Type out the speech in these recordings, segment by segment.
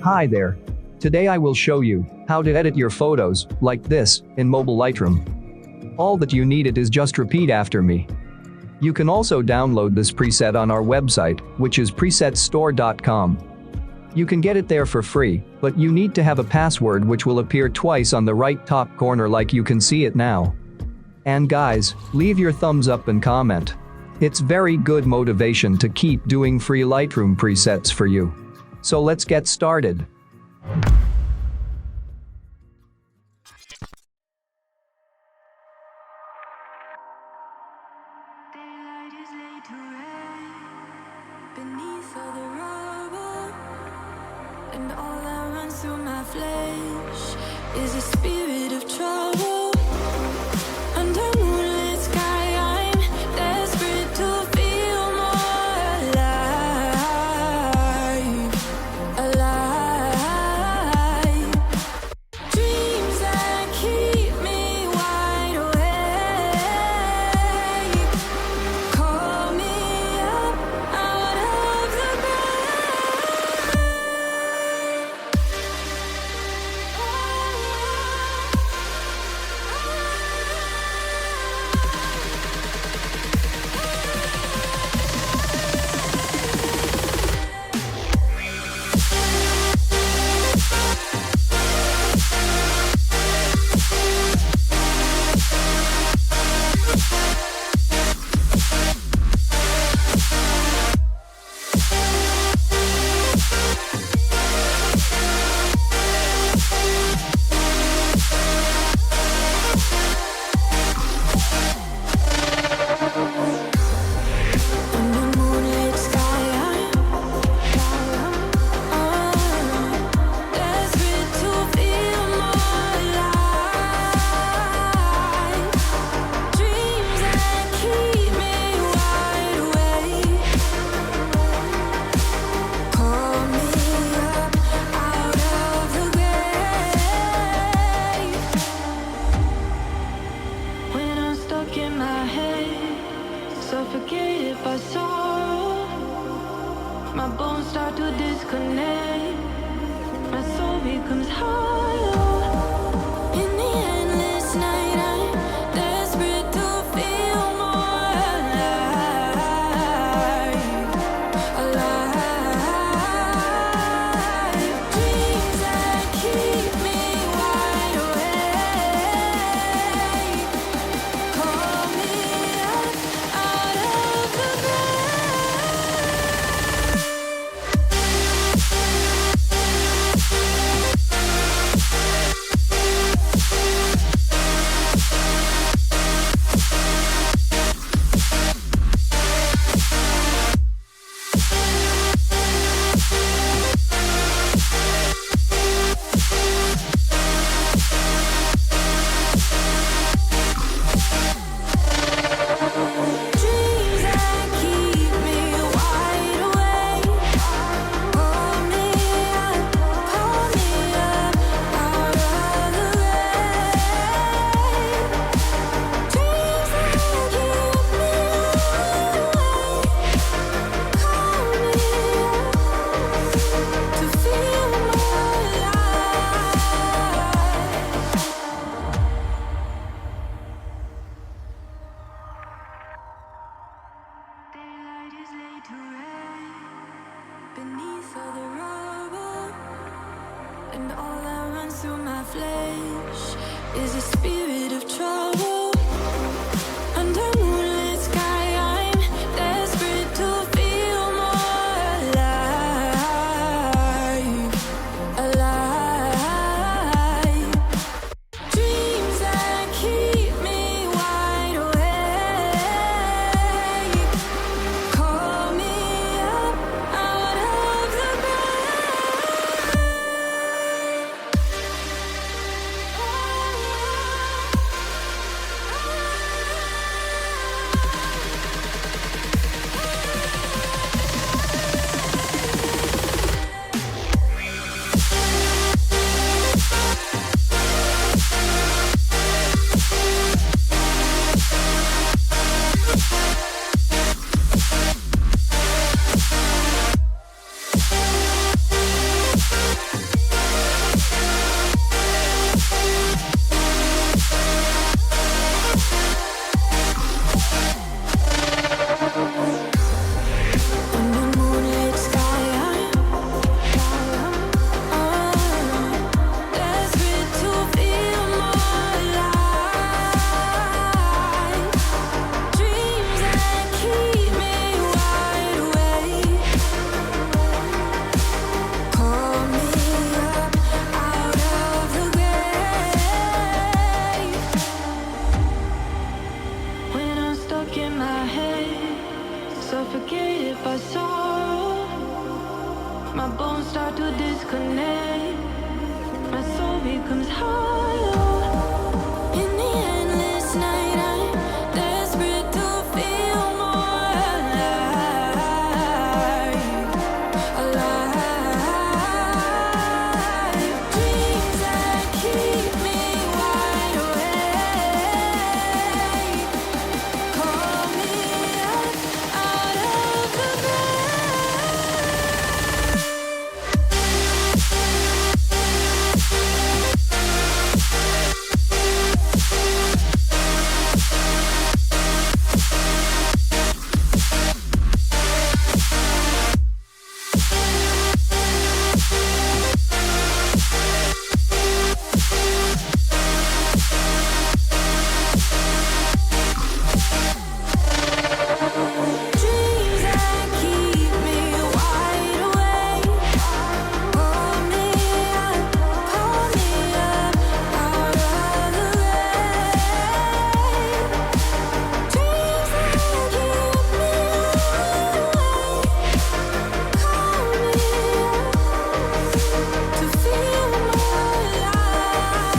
Hi there. Today I will show you how to edit your photos like this in mobile Lightroom. All that you need is just repeat after me. You can also download this preset on our website, which is presetstore.com. You can get it there for free, but you need to have a password which will appear twice on the right top corner like you can see it now. And guys, leave your thumbs up and comment. It's very good motivation to keep doing free Lightroom presets for you. So let's get started. Daylight is laid to rest beneath all the rubble, and all that runs through my flesh is a spirit of trouble. Under moonlit sky, I'm desperate to feel more alive, alive. Dreams that keep me wide awake. Call me up out of the suffocate if I sorrow. My bones start to disconnect. My soul becomes hollow. In the endless night, I'm desperate to feel more alive, alive. Dreams that keep me wide awake. Call me up out of the dreams that keep me wide awake. Call me up out of the rain. Dreams that keep me awake. Call me up to feel more alive. Daylight is laid to rest beneath all the rubble, and all that runs through my flesh is a spirit of trouble. Under moonlit sky, I'm desperate to feel more alive, alive. Dreams that keep me wide awake. Call me up out of the suffocated by sorrow. My bones start to disconnect. My soul becomes hollow. In the endless night, I'm desperate to feel more alive. Alive. Dreams that keep me wide awake. Call me up out of the dreams that keep me wide awake. Call me up out of the rain. Dreams that keep me awake. Call me up to feel more alive.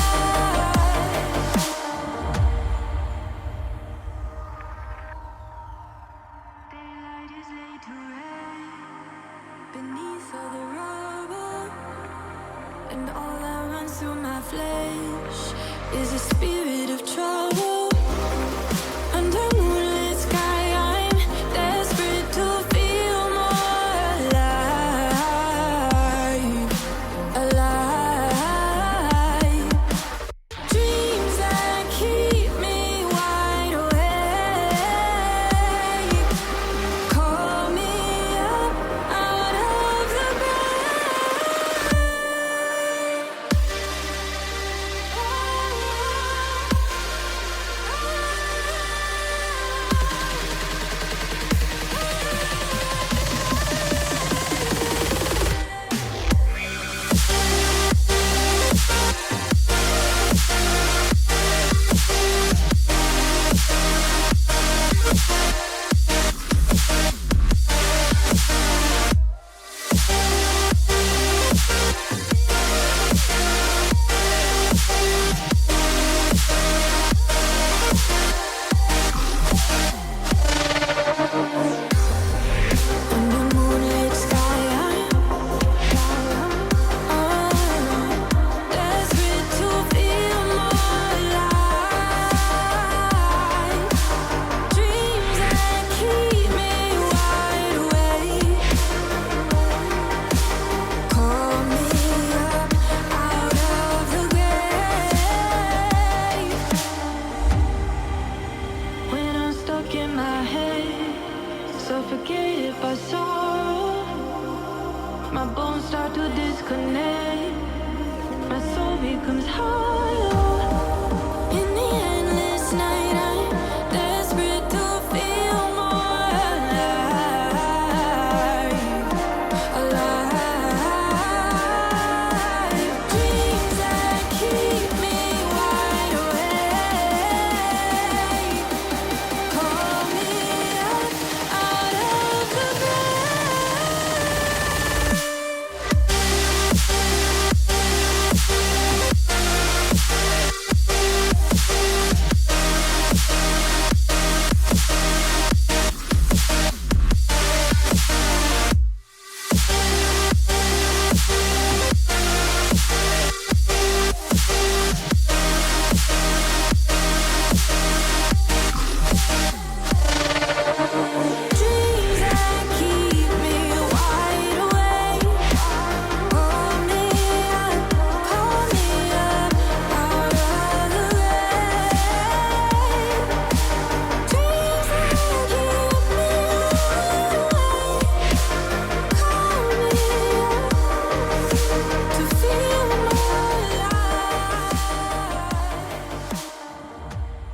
Daylight is laid to rest beneath all the rubble, and all that runs through my flesh is a spirit of trouble. Under moonlit sky, I'm desperate to feel more alive, alive. Dreams that keep me wide awake. Call me up out of the under moonlit sky, I'm desperate to feel more alive. Dreams that keep me wide awake. Call me up out of the grave. When I'm stuck in my head, suffocated by sorrow, my bones start to disconnect. My soul becomes hollow. In the endless night, I'm desperate to feel more alive, alive. Dreams that keep me wide awake. Call me up out of the dreams that keep me wide awake. Call me up out of the rain. Dreams that keep me awake. Call me up to feel more alive.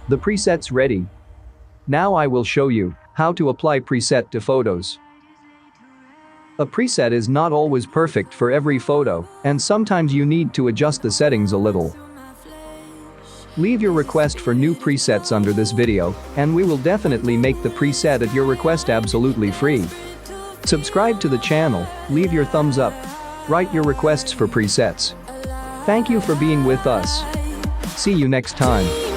The preset's ready. Now I will show you how to apply preset to photos. A preset is not always perfect for every photo, and sometimes you need to adjust the settings a little. Leave your request for new presets under this video, and we will definitely make the preset at your request absolutely free. Subscribe to the channel, leave your thumbs up, write your requests for presets. Thank you for being with us. See you next time.